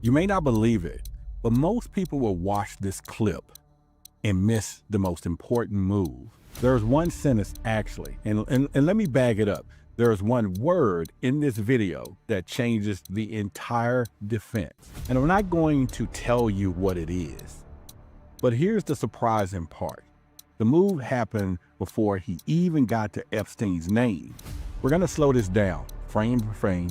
You may not believe it, but most people will watch this clip and miss the most important move. There's one sentence actually, and let me bag it up. There's one word in this video that changes the entire defense. And I'm not going to tell you what it is, but here's the surprising part. The move happened before he even got to Epstein's name. We're gonna slow this down, frame by frame,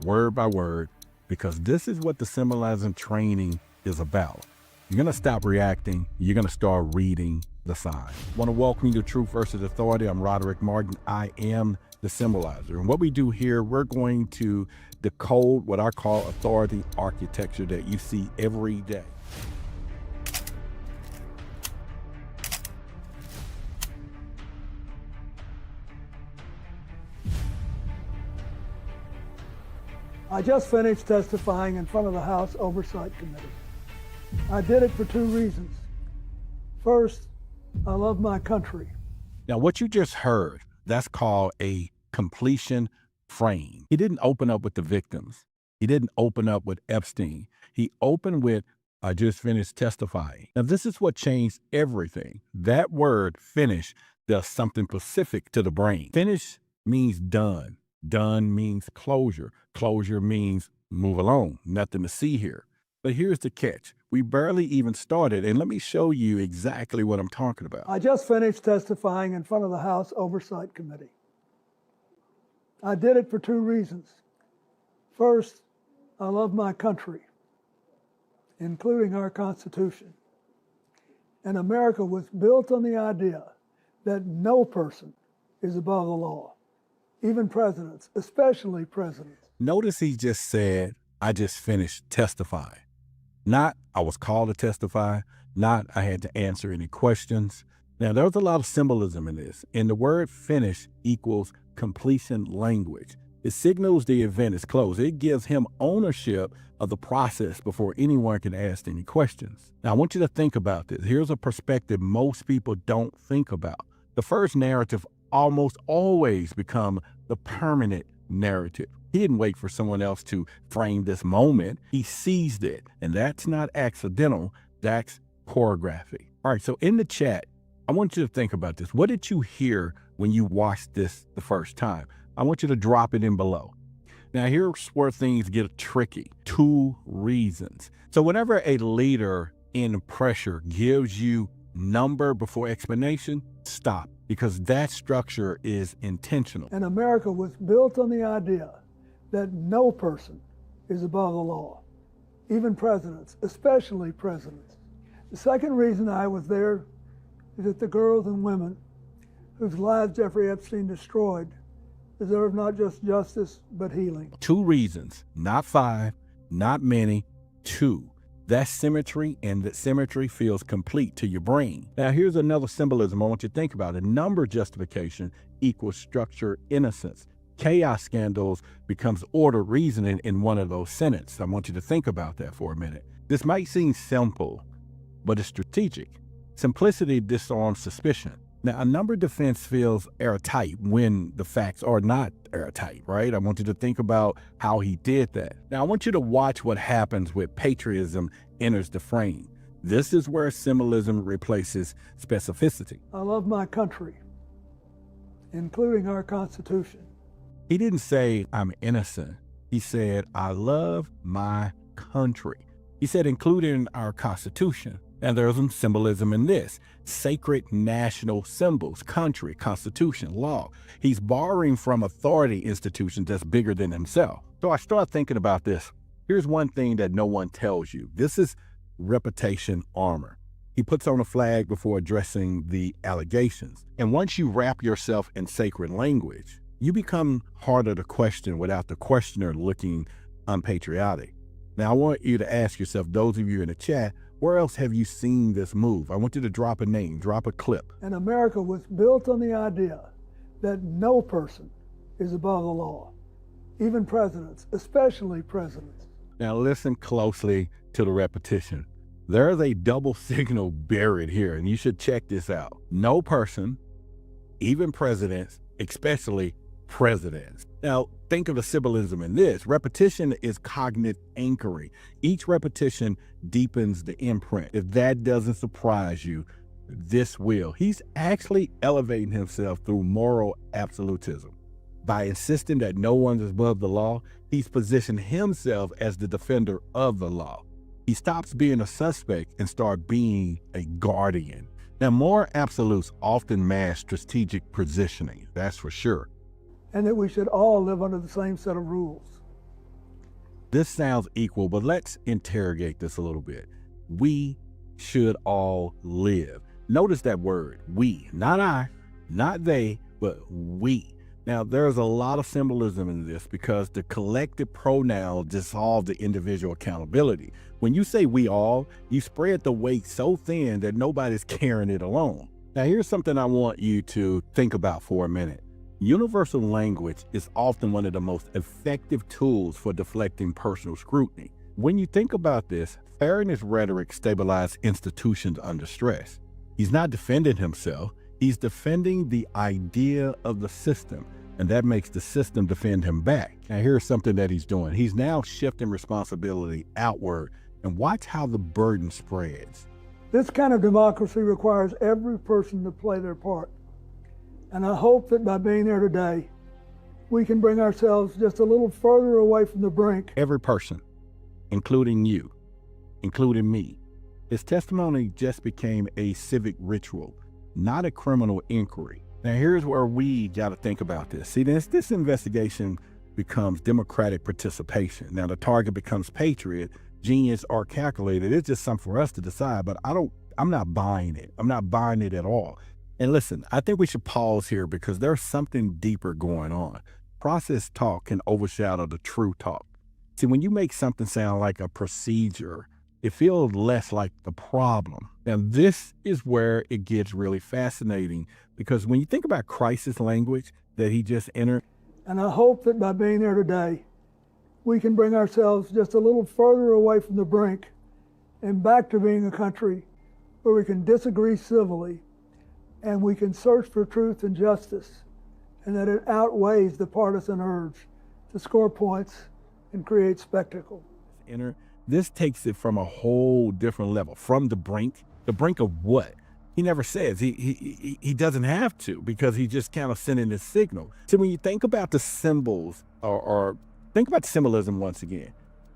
word by word, because this is what the symbolism training is about. You're gonna stop reacting, you're gonna start reading the signs. I wanna welcome you to Truth versus Authority. I'm Roderick Martin, I am the Symbolizer. And what we do here, we're going to decode what I call authority architecture that you see every day. I just finished testifying in front of the House Oversight Committee. I did it for two reasons. First, I love my country. Now, what you just heard, that's called a completion frame. He didn't open up with the victims. He didn't open up with Epstein. He opened with, I just finished testifying. Now, this is what changed everything. That word, finish, does something specific to the brain. Finish means done. Done means closure. Closure means move along. Nothing to see here. But here's the catch. We barely even started, and let me show you exactly what I'm talking about. I just finished testifying in front of the House Oversight Committee. I did it for two reasons. First, I love my country, including our Constitution. And America was built on the idea that no person is above the law. Even presidents, especially presidents. Notice he just said, I just finished testifying. Not, I was called to testify. Not, I had to answer any questions. Now, there's a lot of symbolism in this. And the word finish equals completion language. It signals the event is closed. It gives him ownership of the process before anyone can ask any questions. Now, I want you to think about this. Here's a perspective most people don't think about. The first narrative almost always become the permanent narrative. He didn't wait for someone else to frame this moment. He seized it. And that's not accidental, that's choreography. All right, so in the chat, I want you to think about this. What did you hear when you watched this the first time? I want you to drop it in below. Now, here's where things get tricky. Two reasons. So whenever a leader in pressure gives you number before explanation, stop, because that structure is intentional. And America was built on the idea that no person is above the law, even presidents, especially presidents. The second reason I was there is that the girls and women whose lives Jeffrey Epstein destroyed deserve not just justice, but healing. Two reasons, not five, not many, two. That's symmetry, and that symmetry feels complete to your brain. Now, here's another symbolism I want you to think about. A number justification equals structure innocence. Chaos scandals becomes order reasoning in one of those sentences. I want you to think about that for a minute. This might seem simple, but it's strategic. Simplicity disarms suspicion. Now, a number defense feels airtight when the facts are not airtight, right? I want you to think about how he did that. Now, I want you to watch what happens when patriotism enters the frame. This is where symbolism replaces specificity. I love my country, including our Constitution. He didn't say, I'm innocent. He said, I love my country. He said, including our Constitution. And there's some symbolism in this. Sacred national symbols, country, constitution, law. He's borrowing from authority institutions that's bigger than himself. So I start thinking about this. Here's one thing that no one tells you. This is reputation armor. He puts on a flag before addressing the allegations. And once you wrap yourself in sacred language, you become harder to question without the questioner looking unpatriotic. Now, I want you to ask yourself, those of you in the chat, where else have you seen this move? I want you to drop a name, drop a clip. And America was built on the idea that no person is above the law, even presidents, especially presidents. Now listen closely to the repetition. There's a double signal buried here, and you should check this out. No person, even presidents, especially presidents. Now, think of the symbolism in this. Repetition is cognitive anchoring. Each repetition deepens the imprint. If that doesn't surprise you, this will. He's actually elevating himself through moral absolutism. By insisting that no one is above the law, he's positioned himself as the defender of the law. He stops being a suspect and starts being a guardian. Now, moral absolutes often mask strategic positioning, that's for sure. And that we should all live under the same set of rules. This sounds equal, but let's interrogate this a little bit. We should all live. Notice that word, we, not I, not they, but we. Now, there's a lot of symbolism in this because the collective pronoun dissolves the individual accountability. When you say we all, you spread the weight so thin that nobody's carrying it alone. Now, here's something I want you to think about for a minute. Universal language is often one of the most effective tools for deflecting personal scrutiny. When you think about this, fairness rhetoric stabilizes institutions under stress. He's not defending himself, he's defending the idea of the system, and that makes the system defend him back. Now, here's something that he's doing. He's now shifting responsibility outward, and watch how the burden spreads. This kind of democracy requires every person to play their part. And I hope that by being there today, we can bring ourselves just a little further away from the brink. Every person, including you, including me. His testimony just became a civic ritual, not a criminal inquiry. Now, here's where we got to think about this. See, this investigation becomes democratic participation. Now, the target becomes patriot, genius, or calculated. It's just something for us to decide, but I'm not buying it. I'm not buying it at all. And listen, I think we should pause here because there's something deeper going on. Process talk can overshadow the true talk. See, when you make something sound like a procedure, it feels less like the problem. Now, this is where it gets really fascinating because when you think about crisis language that he just entered. And I hope that by being there today, we can bring ourselves just a little further away from the brink and back to being a country where we can disagree civilly and we can search for truth and justice, and that it outweighs the partisan urge to score points and create spectacle. This takes it from a whole different level, from the brink of what? He never says. He doesn't have to because he just kind of sending this signal. So when you think about the symbols or think about symbolism once again,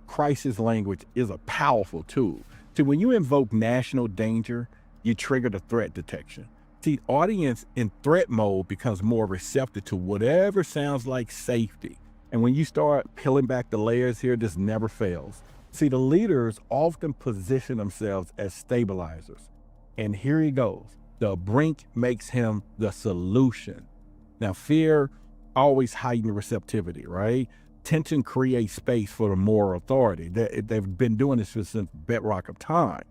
crisis language is a powerful tool. So when you invoke national danger, you trigger the threat detection. See, audience in threat mode becomes more receptive to whatever sounds like safety. And when you start peeling back the layers here, this never fails. See, the leaders often position themselves as stabilizers. And here he goes. The brink makes him the solution. Now, fear always heightens receptivity, right? Tension creates space for the moral authority. They've been doing this since bedrock of time.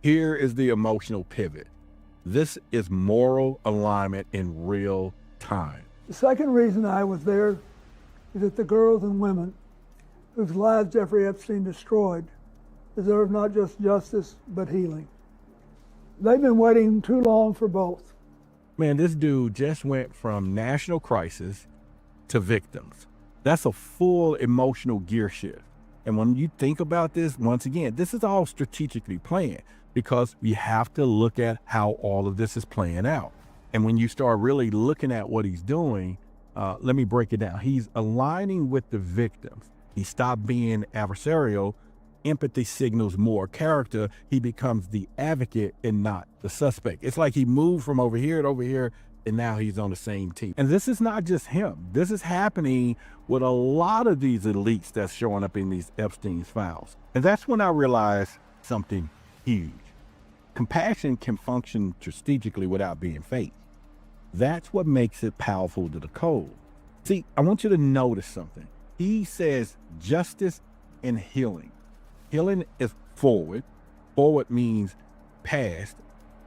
Here is the emotional pivot. This is moral alignment in real time. The second reason I was there is that the girls and women whose lives Jeffrey Epstein destroyed deserve not just justice, but healing. They've been waiting too long for both. Man, this dude just went from national crisis to victims. That's a full emotional gear shift. And when you think about this, once again, this is all strategically planned because we have to look at how all of this is playing out. And when you start really looking at what he's doing, let me break it down. He's aligning with the victims. He stopped being adversarial. Empathy signals more character. He becomes the advocate and not the suspect. It's like he moved from over here to over here, and now he's on the same team. And this is not just him. This is happening with a lot of these elites that's showing up in these Epstein's files. And that's when I realized something huge. Compassion can function strategically without being fake. That's what makes it powerful to the code. See, I want you to notice something. He says justice and healing. Healing is forward. Forward means past,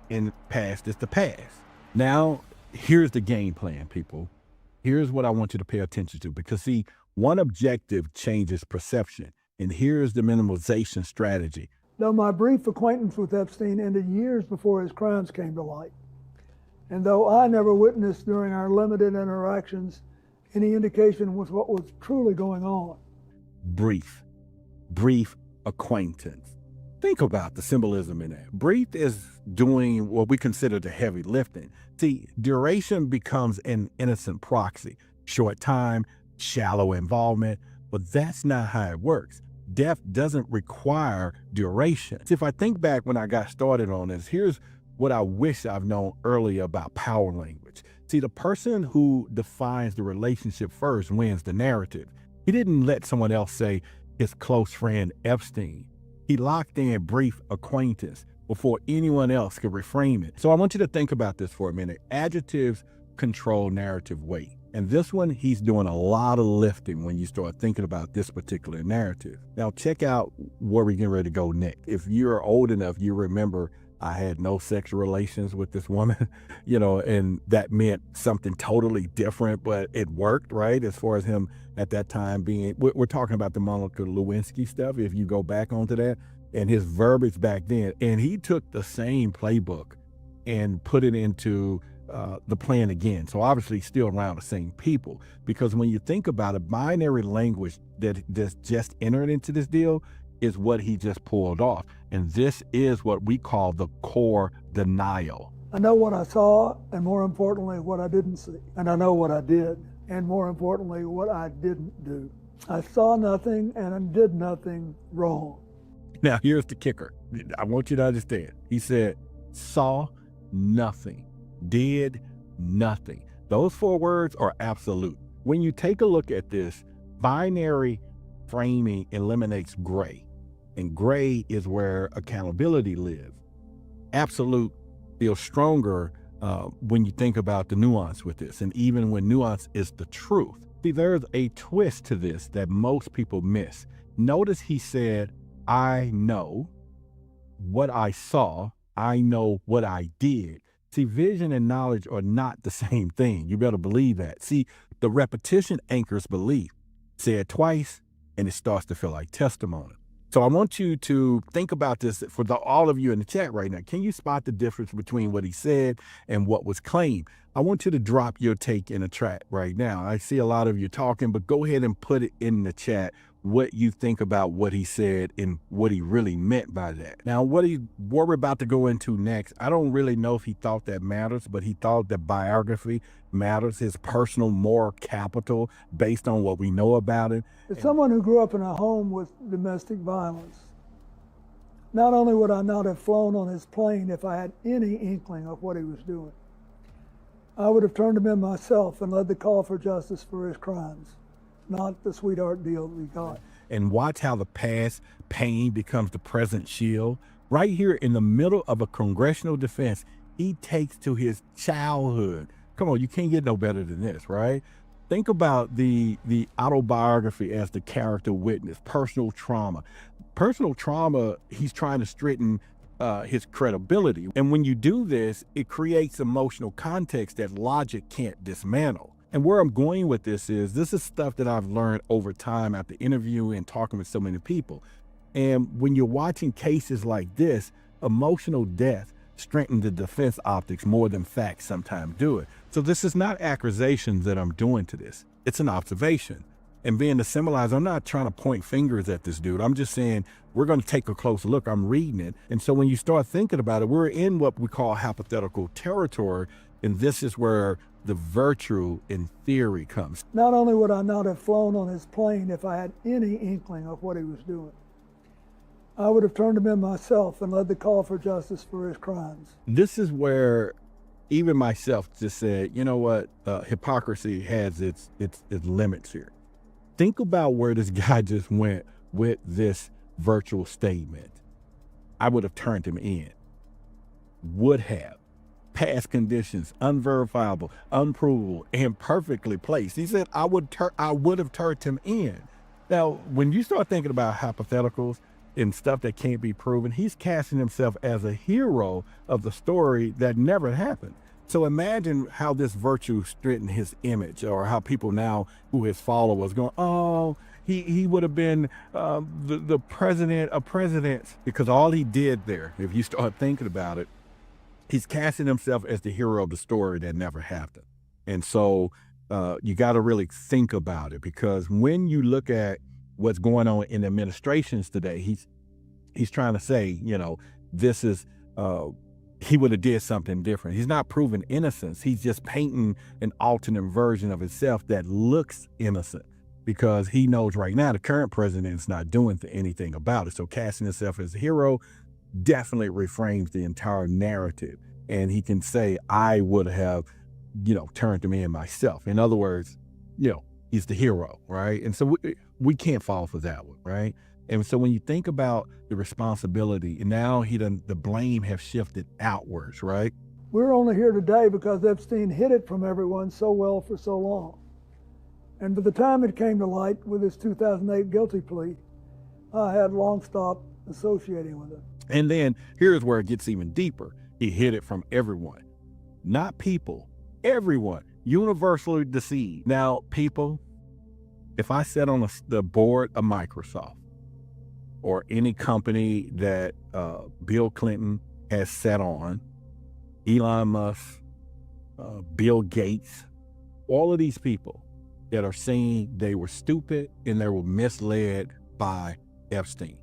and past is the past. Now, here's the game plan, people. Here's what I want you to pay attention to, because see, one objective changes perception, and here's the minimization strategy. Though my brief acquaintance with Epstein ended years before his crimes came to light, and though I never witnessed during our limited interactions any indication with what was truly going on. Brief acquaintance. Think about the symbolism in that. Brief is doing what we consider the heavy lifting. See, duration becomes an innocent proxy. Short time, shallow involvement, but that's not how it works. Depth doesn't require duration. See, if I think back when I got started on this, here's what I wish I've known earlier about power language. See, the person who defines the relationship first wins the narrative. He didn't let someone else say his close friend Epstein. He locked in brief acquaintance before anyone else could reframe it. So I want you to think about this for a minute. Adjectives control narrative weight. And this one, he's doing a lot of lifting when you start thinking about this particular narrative. Now, check out where we're getting ready to go next. If you're old enough, you remember I had no sexual relations with this woman, and that meant something totally different, but it worked, right? As far as him at that time being, we're talking about the Monica Lewinsky stuff, if you go back onto that, and his verbiage back then. And he took the same playbook and put it into the plan again. So obviously still around the same people, because when you think about it, binary language that's just entered into this deal is what he just pulled off. And this is what we call the core denial. I know what I saw, and more importantly, what I didn't see. And I know what I did, and more importantly, what I didn't do. I saw nothing and I did nothing wrong. Now, here's the kicker. I want you to understand. He said, saw nothing, did nothing. Those 4 words are absolute. When you take a look at this, binary framing eliminates gray. And gray is where accountability lives. Absolute feels stronger when you think about the nuance with this, and even when nuance is the truth. See, there's a twist to this that most people miss. Notice he said, I know what I saw, I know what I did. See, vision and knowledge are not the same thing. You better believe that. See, the repetition anchors belief. Say it twice, and it starts to feel like testimony. So I want you to think about this for all of you in the chat right now. Can you spot the difference between what he said and what was claimed? I want you to drop your take in the chat right now. I see a lot of you talking, but go ahead and put it in the chat what you think about what he said and what he really meant by that. Now, what we're about to go into next, I don't really know if he thought that matters, but he thought that biography matters, his personal moral capital based on what we know about him. As someone who grew up in a home with domestic violence, not only would I not have flown on his plane if I had any inkling of what he was doing, I would have turned him in myself and led the call for justice for his crimes, not the sweetheart deal that we got. And watch how the past pain becomes the present shield. Right here in the middle of a congressional defense, he takes to his childhood. Come on, you can't get no better than this, right? Think about the autobiography as the character witness, personal trauma. Personal trauma, he's trying to straighten his credibility. And when you do this, it creates emotional context that logic can't dismantle. And where I'm going with this is stuff that I've learned over time after interviewing and talking with so many people. And when you're watching cases like this, emotional death strengthens the defense optics more than facts sometimes do it. So this is not accusations that I'm doing to this. It's an observation. And being the symbolizer, I'm not trying to point fingers at this dude. I'm just saying we're going to take a close look. I'm reading it. And so when you start thinking about it, we're in what we call hypothetical territory. And this is where the virtue in theory comes. Not only would I not have flown on his plane if I had any inkling of what he was doing, I would have turned him in myself and led the call for justice for his crimes. This is where even myself just said, you know what, hypocrisy has its limits here. Think about where this guy just went with this virtual statement. I would have turned him in. Would have. Past conditions, unverifiable, unprovable, and perfectly placed. He said, I would have turned him in. Now, when you start thinking about hypotheticals and stuff that can't be proven, he's casting himself as a hero of the story that never happened. So imagine how this virtue strengthened his image, or how people now who his followers going, oh, he would have been the president of presidents, because all he did there, if you start thinking about it, he's casting himself as the hero of the story that never happened. And so you got to really think about it, because when you look at what's going on in administrations today, he's trying to say, this is, he would have did something different. He's not proving innocence. He's just painting an alternate version of himself that looks innocent, because he knows right now the current president is not doing anything about it. So casting himself as a hero definitely reframes the entire narrative. And he can say, I would have, turned him in myself. In other words, he's the hero, right? And so we can't fall for that one, right? And so when you think about the responsibility, and now the blame have shifted outwards, right? We're only here today because Epstein hid it from everyone so well for so long. And by the time it came to light with his 2008 guilty plea, I had long stopped associating with it. And then here's where it gets even deeper. He hid it from everyone, not people, everyone, universally deceived. Now, people, if I sat on the board of Microsoft or any company that Bill Clinton has sat on, Elon Musk, Bill Gates, all of these people that are saying they were stupid and they were misled by Epstein.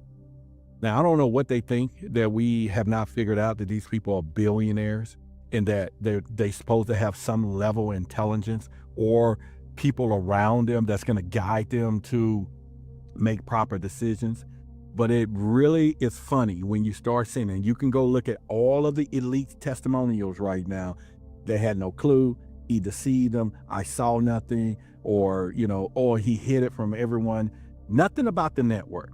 Now, I don't know what they think, that we have not figured out that these people are billionaires and that they're supposed to have some level of intelligence or people around them that's going to guide them to make proper decisions. But it really is funny when you start seeing, and you can go look at all of the elite testimonials right now. They had no clue. He deceived them. I saw nothing, or he hid it from everyone. Nothing about the network.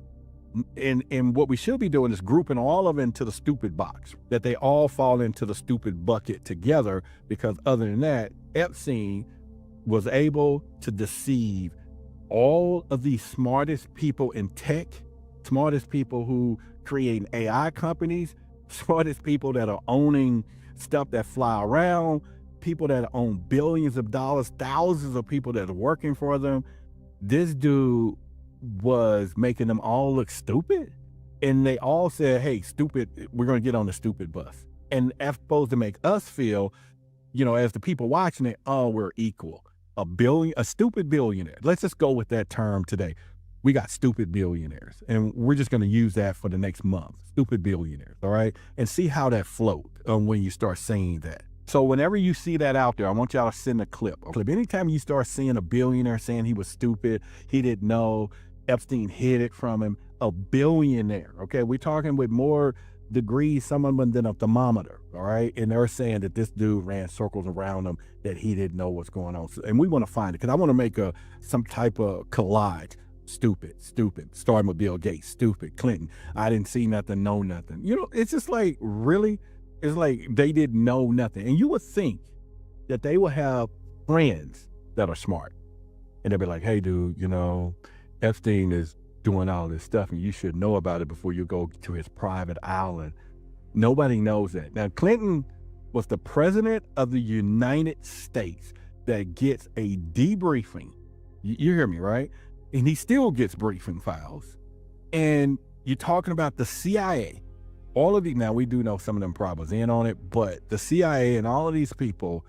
And what we should be doing is grouping all of them into the stupid box, that they all fall into the stupid bucket together, because other than that, Epstein was able to deceive all of the smartest people in tech, smartest people who create AI companies, smartest people that are owning stuff that fly around, people that own billions of dollars, thousands of people that are working for them. This dude was making them all look stupid. And they all said, hey, stupid, we're going to get on the stupid bus. And that's supposed to make us feel, as the people watching it, oh, we're equal. A stupid billionaire. Let's just go with that term today. We got stupid billionaires, and we're just going to use that for the next month. Stupid billionaires, all right? And see how that float when you start saying that. So whenever you see that out there, I want y'all to send a clip. Anytime you start seeing a billionaire saying he was stupid, he didn't know, Epstein hid it from him, a billionaire, okay? We're talking with more degrees, some of them than a thermometer, all right? And they're saying that this dude ran circles around him, that he didn't know what's going on. So, and we want to find it, because I want to make some type of collage. Stupid, starting with Bill Gates, stupid, Clinton, I didn't see nothing, know nothing. It's just like, really? It's like they didn't know nothing. And you would think that they will have friends that are smart. And they'll be like, hey, dude, Epstein is doing all this stuff and you should know about it before you go to his private island. Nobody knows that. Now, Clinton was the president of the United States that gets a debriefing. You hear me, right? And he still gets briefing files. And you're talking about the CIA. All of these, now we do know some of them probably was in on it, but the CIA and all of these people,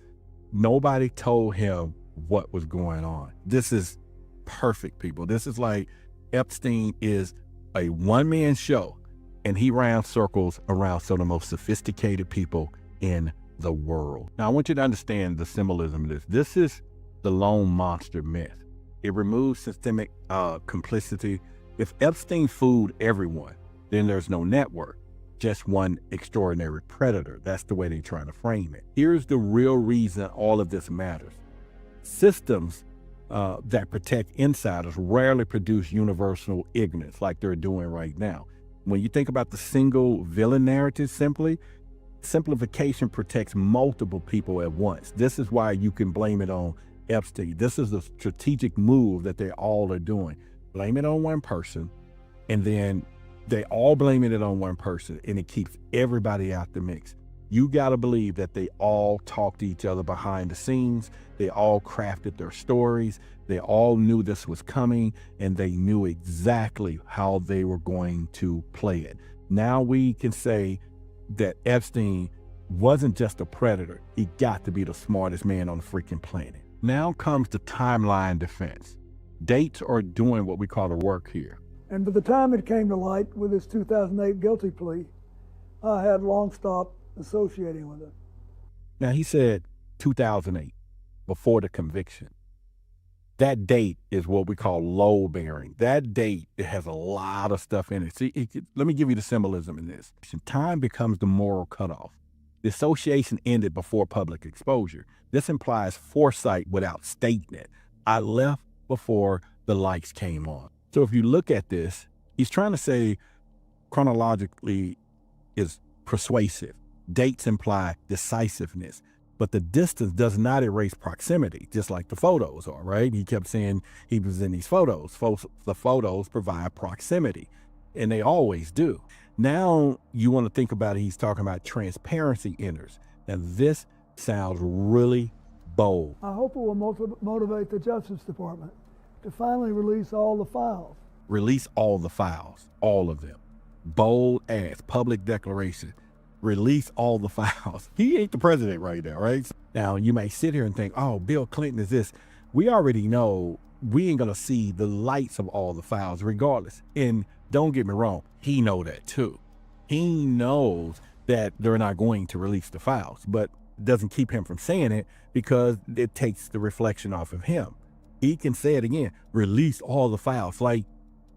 nobody told him what was going on. This is perfect, people. This is like Epstein is a one-man show, and he ran circles around some of the most sophisticated people in the world. Now, I want you to understand the symbolism of this. This is the lone monster myth. It removes systemic complicity. If Epstein fooled everyone, then there's no network, just one extraordinary predator. That's the way they're trying to frame it. Here's the real reason all of this matters. Systems that protect insiders rarely produce universal ignorance like they're doing right now. When you think about the single villain narrative, simplification protects multiple people at once. This is why you can blame it on Epstein. This is a strategic move that they all are doing. Blame it on one person, and then they all blaming it on one person, and it keeps everybody out the mix. You got to believe that they all talked to each other behind the scenes. They all crafted their stories. They all knew this was coming, and they knew exactly how they were going to play it. Now we can say that Epstein wasn't just a predator. He got to be the smartest man on the freaking planet. Now comes the timeline defense. Dates are doing what we call the work here. And by the time it came to light with his 2008 guilty plea, I had long stopped associating with it. Now he said 2008, before the conviction. That date is what we call load bearing. That date, it has a lot of stuff in it. See, let me give you the symbolism in this. Time becomes the moral cutoff. The association ended before public exposure. This implies foresight without statement. I left before the lights came on. So if you look at this, he's trying to say chronologically is persuasive. Dates imply decisiveness, but the distance does not erase proximity, just like the photos are, right? He kept saying he was in these photos. The photos provide proximity, and they always do. Now you want to think about it, he's talking about transparency enters. Now this sounds really bold. I hope it will motivate the Justice Department to finally release all the files. Release all the files, all of them. Bold as public declaration. Release all the files. He ain't the president right now, right? Now you may sit here and think, oh, Bill Clinton is this. We already know we ain't gonna see the lights of all the files regardless. And don't get me wrong, he know that too. He knows that they're not going to release the files, but it doesn't keep him from saying it because it takes the reflection off of him. He can say it again, release all the files, like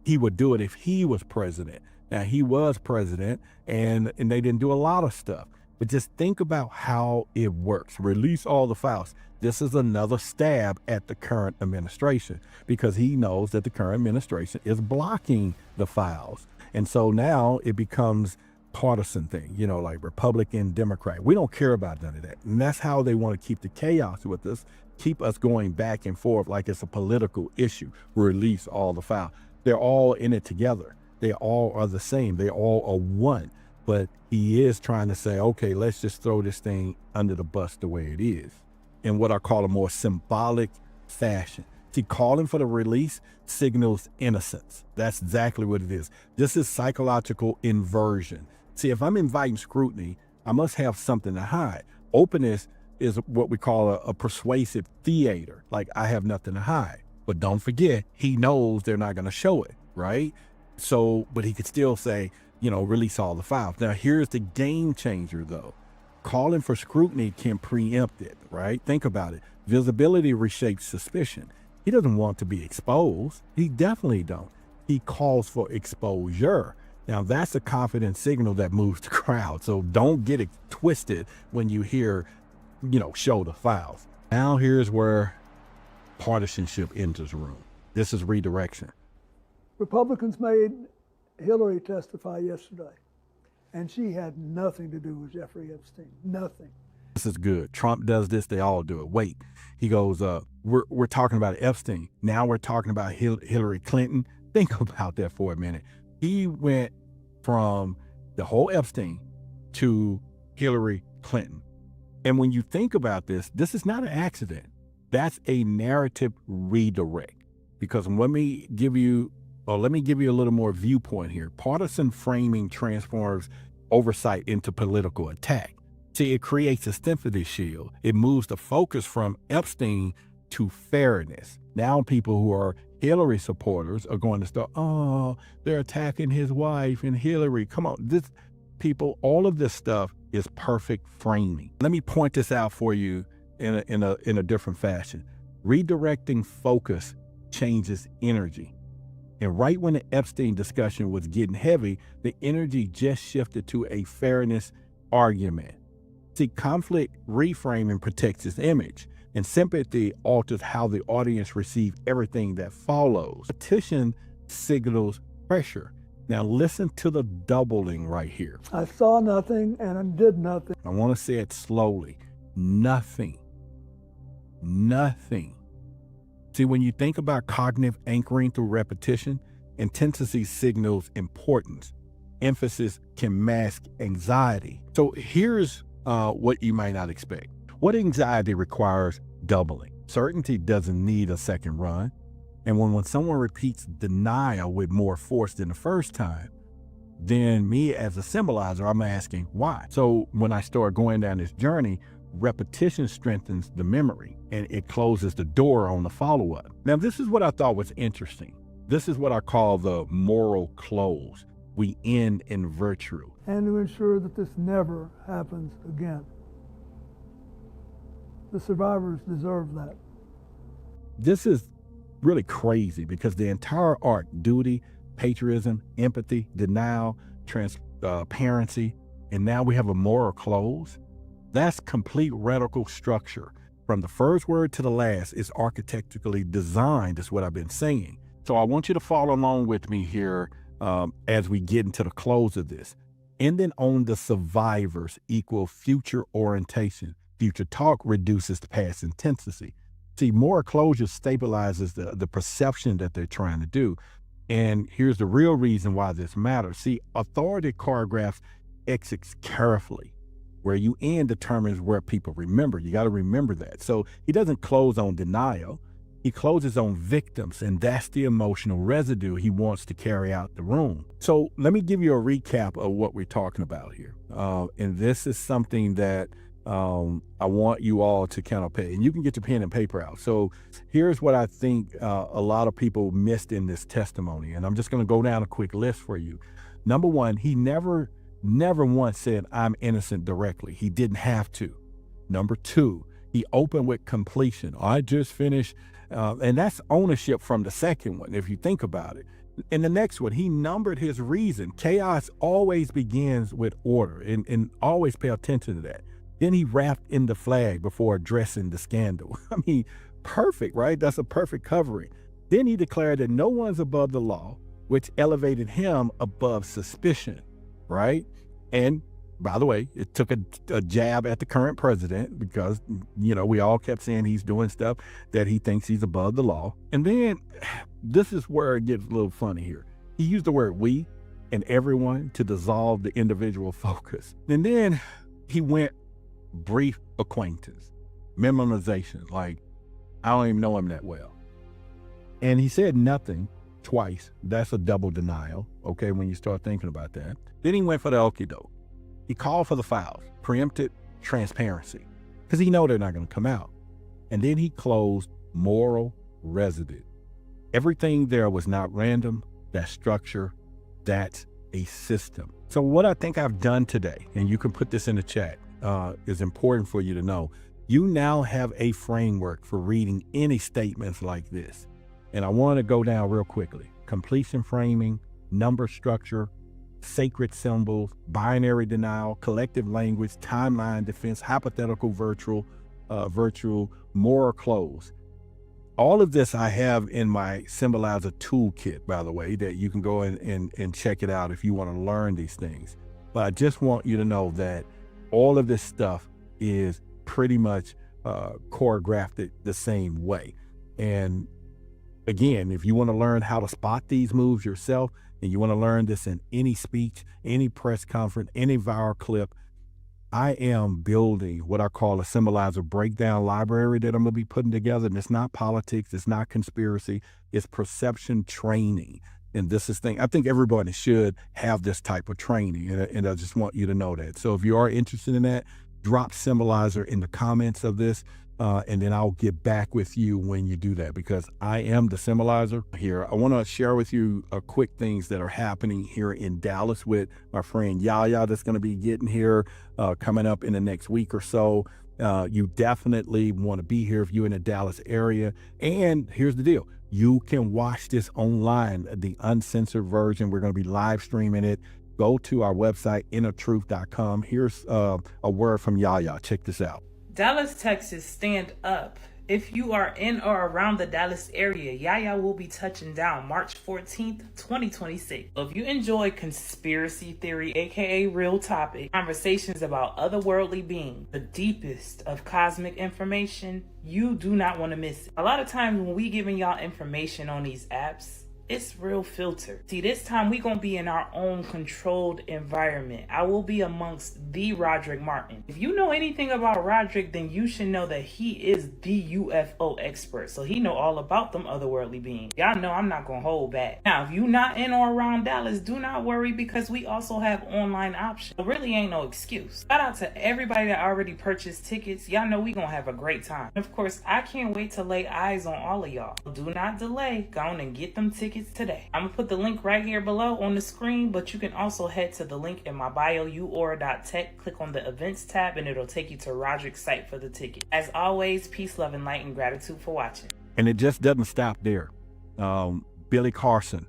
he would do it if he was president. Now, he was president, and they didn't do a lot of stuff. But just think about how it works. Release all the files. This is another stab at the current administration because he knows that the current administration is blocking the files. And so now it becomes partisan thing, you know, like Republican, Democrat. We don't care about none of that. And that's how they want to keep the chaos with us, keep us going back and forth like it's a political issue. Release all the files. They're all in it together. They all are the same. They all are one. But he is trying to say, okay, let's just throw this thing under the bus the way it is, in what I call a more symbolic fashion. See, calling for the release signals innocence. That's exactly what it is. This is psychological inversion. See, if I'm inviting scrutiny, I must have something to hide. Openness is what we call a persuasive theater. Like, I have nothing to hide. But don't forget, he knows they're not going to show it, right? So, but he could still say, you know, release all the files. Now, here's the game changer, though. Calling for scrutiny can preempt it, right? Think about it. Visibility reshapes suspicion. He doesn't want to be exposed. He definitely don't. He calls for exposure. Now, that's a confident signal that moves the crowd. So don't get it twisted when you hear, you know, show the files. Now, here's where partisanship enters the room. This is redirection. Republicans made Hillary testify yesterday, and she had nothing to do with Jeffrey Epstein. Nothing. This is good. Trump does this, they all do it. Wait, he goes, we're talking about Epstein. Now we're talking about Hillary Clinton. Think about that for a minute. He went from the whole Epstein to Hillary Clinton. And when you think about this, this is not an accident. That's a narrative redirect. Because let me give you a little more viewpoint here. Partisan framing transforms oversight into political attack. See, it creates a sympathy shield. It moves the focus from Epstein to fairness. Now people who are Hillary supporters are going to start, oh, they're attacking his wife and Hillary. Come on, this people, all of this stuff is perfect framing. Let me point this out for you in a different fashion. Redirecting focus changes energy. And right when the Epstein discussion was getting heavy, the energy just shifted to a fairness argument. See, conflict reframing protects its image, and sympathy alters how the audience receives everything that follows. Petition signals pressure. Now listen to the doubling right here. I saw nothing and I did nothing. I want to say it slowly. Nothing. Nothing. See, when you think about cognitive anchoring through repetition, intensity signals importance. Emphasis can mask anxiety. So here's what you might not expect. What anxiety requires doubling. Certainty doesn't need a second run. And when someone repeats denial with more force than the first time, then me as a symbolizer, I'm asking why. So when I start going down this journey, Repetition strengthens the memory and it closes the door on the follow-up. Now, this is what I thought was interesting. This is what I call the moral close. We end in virtue. And to ensure that this never happens again. The survivors deserve that. This is really crazy because the entire arc, duty, patriotism, empathy, denial, transparency, and now we have a moral close. That's complete radical structure. From the first word to the last is architecturally designed, is what I've been saying. So I want you to follow along with me here as we get into the close of this. And then on the survivors equal future orientation. Future talk reduces the past intensity. See, moral closure stabilizes the perception that they're trying to do. And here's the real reason why this matters. See, authority choreographs exits carefully. Where you end determines where people remember. You got to remember that. So he doesn't close on denial. He closes on victims, and that's the emotional residue he wants to carry out the room. So let me give you a recap of what we're talking about here. And this is something that I want you all to kind of pay, and you can get your pen and paper out. So here's what I think a lot of people missed in this testimony. And I'm just going to go down a quick list for you. Number one, he never once said, I'm innocent directly. He didn't have to. Number two, he opened with completion. I just finished. And that's ownership from the second one, if you think about it. In the next one, he numbered his reason. Chaos always begins with order, and always pay attention to that. Then he wrapped in the flag before addressing the scandal. I mean, perfect, right? That's a perfect covering. Then he declared that no one's above the law, which elevated him above suspicion, right? And by the way, it took a jab at the current president because, you know, we all kept saying he's doing stuff that he thinks he's above the law. And then this is where it gets a little funny here. He used the word we and everyone to dissolve the individual focus. And then he went brief acquaintance, minimization, like I don't even know him that well. And he said nothing twice. That's a double denial, okay, when you start thinking about that. Then he went for the okie doke. He called for the files, preempted transparency, because he know they're not going to come out. And then he closed moral residue. Everything there was not random, that's structure, that's a system. So what I think I've done today, and you can put this in the chat, is important for you to know. You now have a framework for reading any statements like this. And I want to go down real quickly. Completion framing, number structure, sacred symbols, binary denial, collective language, timeline defense, hypothetical virtual, moral close. All of this I have in my Symbolizer toolkit, by the way, that you can go and check it out if you want to learn these things. But I just want you to know that all of this stuff is pretty much choreographed the same way. And again, if you want to learn how to spot these moves yourself, and you want to learn this in any speech, any press conference, any viral clip, I am building what I call a Symbolizer breakdown library that I'm going to be putting together. And it's not politics, it's not conspiracy, it's perception training. And this is thing, I think everybody should have this type of training. And I just want you to know that. So if you are interested in that, drop Symbolizer in the comments of this. And then I'll get back with you when you do that, because I am the Symbolizer here. I want to share with you quick things that are happening here in Dallas with my friend YAYA that's going to be getting here coming up in the next week or so. You definitely want to be here if you're in the Dallas area. And here's the deal. You can watch this online, the uncensored version. We're going to be live streaming it. Go to our website, innertruth.com. Here's a word from YAYA. Check this out. Dallas, Texas, stand up. If you are in or around the Dallas area, YAYA will be touching down March 14th, 2026. So if you enjoy conspiracy theory, aka real topic, conversations about otherworldly beings, the deepest of cosmic information, you do not want to miss it. A lot of times when we giving y'all information on these apps, It's real filtered. See, this time we gonna be in our own controlled environment. I will be amongst the Roderick Martin. If you know anything about Roderick, then you should know that he is the UFO expert. So he know all about them otherworldly beings. Y'all know I'm not gonna hold back. Now, if you not in or around Dallas, do not worry because we also have online options. There really ain't no excuse. Shout out to everybody that already purchased tickets. Y'all know we gonna have a great time. And of course, I can't wait to lay eyes on all of y'all. Do not delay. Go on and get them tickets today. I'm gonna put the link right here below on the screen, but you can also head to the link in my bio, uaura.tech, click on the events tab, and it'll take you to Roderick's site for the ticket. As always, peace, love, and light, and gratitude for watching. And it just doesn't stop there. Billy Carson,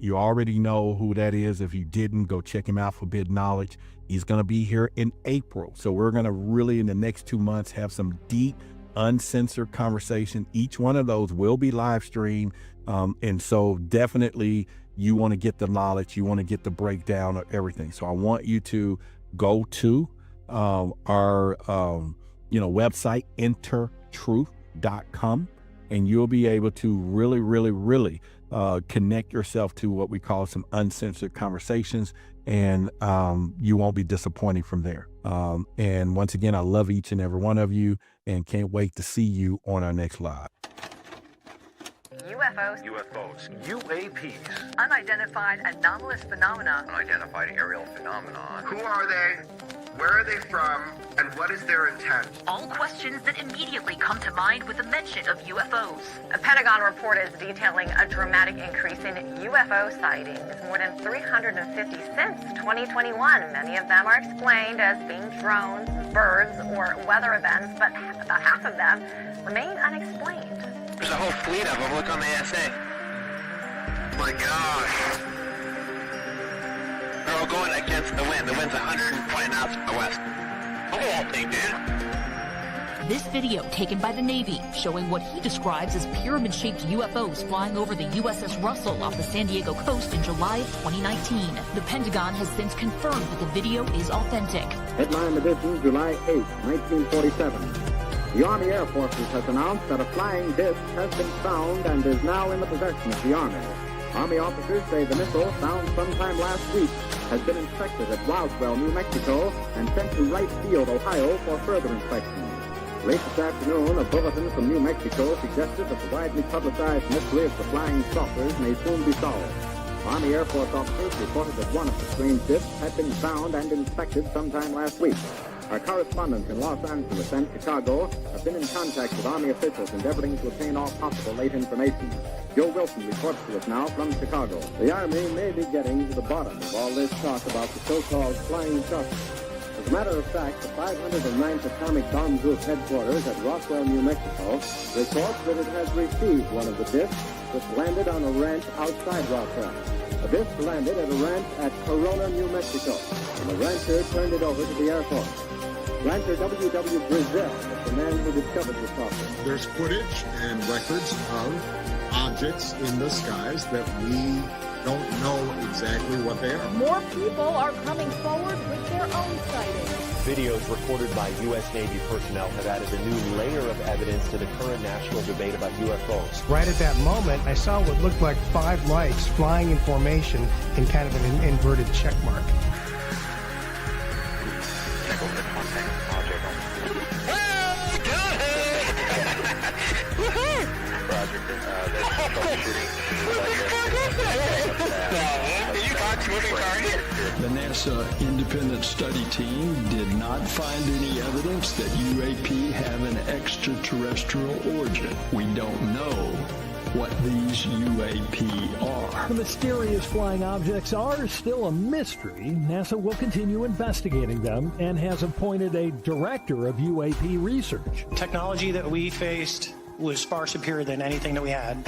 you already know who that is. If you didn't, go check him out, Forbidden Knowledge. He's going to be here in April. So we're going to really, in the next 2 months, have some deep, uncensored conversation. Each one of those will be live streamed. And so definitely you want to get the knowledge, you want to get the breakdown of everything. So I want you to go to our website, entertruth.com, and you'll be able to really connect yourself to what we call some uncensored conversations, and you won't be disappointed from there. And once again, I love each and every one of you and can't wait to see you on our next live. UFOs. UAPs. Unidentified anomalous phenomena. Unidentified aerial phenomenon. Who are they? Where are they from? And what is their intent? All questions that immediately come to mind with the mention of UFOs. A Pentagon report is detailing a dramatic increase in UFO sightings, more than 350 since 2021. Many of them are explained as being drones, birds, or weather events, but about half of them remain unexplained. There's a whole fleet of them. Look on the SA. My gosh. They're all going against the wind. The wind's 120 knots from the west. Look at that thing, dude. This video taken by the Navy showing what he describes as pyramid-shaped UFOs flying over the USS Russell off the San Diego coast in July of 2019. The Pentagon has since confirmed that the video is authentic. Headline edition, July 8, 1947. The Army Air Forces has announced that a flying disc has been found and is now in the possession of the Army. Army officers say the missile, found sometime last week, has been inspected at Roswell, New Mexico, and sent to Wright Field, Ohio, for further inspection. Late this afternoon, a bulletin from New Mexico suggested that the widely publicized mystery of the flying saucers may soon be solved. Army Air Force officers reported that one of the strange discs had been found and inspected sometime last week. Our correspondents in Los Angeles and Chicago have been in contact with Army officials endeavoring to obtain all possible late information. Joe Wilson reports to us now from Chicago. The Army may be getting to the bottom of all this talk about the so-called flying saucers. As a matter of fact, the 509th Atomic Bomb Group headquarters at Roswell, New Mexico, reports that it has received one of the discs which landed on a ranch outside Roswell. The disc landed at a ranch at Corona, New Mexico, and the rancher turned it over to the Air Force. Rancher W.W. Brazil is the man who discovered the saucer. There's footage and records of objects in the skies that we don't know exactly what they are. More people are coming forward with their own sightings. Videos recorded by U.S. Navy personnel have added a new layer of evidence to the current national debate about UFOs. Right at that moment, I saw what looked like 5 lights flying in formation in kind of an inverted check mark. The NASA independent study team did not find any evidence that UAP have an extraterrestrial origin. We don't know what these UAP are. The mysterious flying objects are still a mystery. NASA will continue investigating them and has appointed a director of UAP research. Technology that we faced was far superior than anything that we had.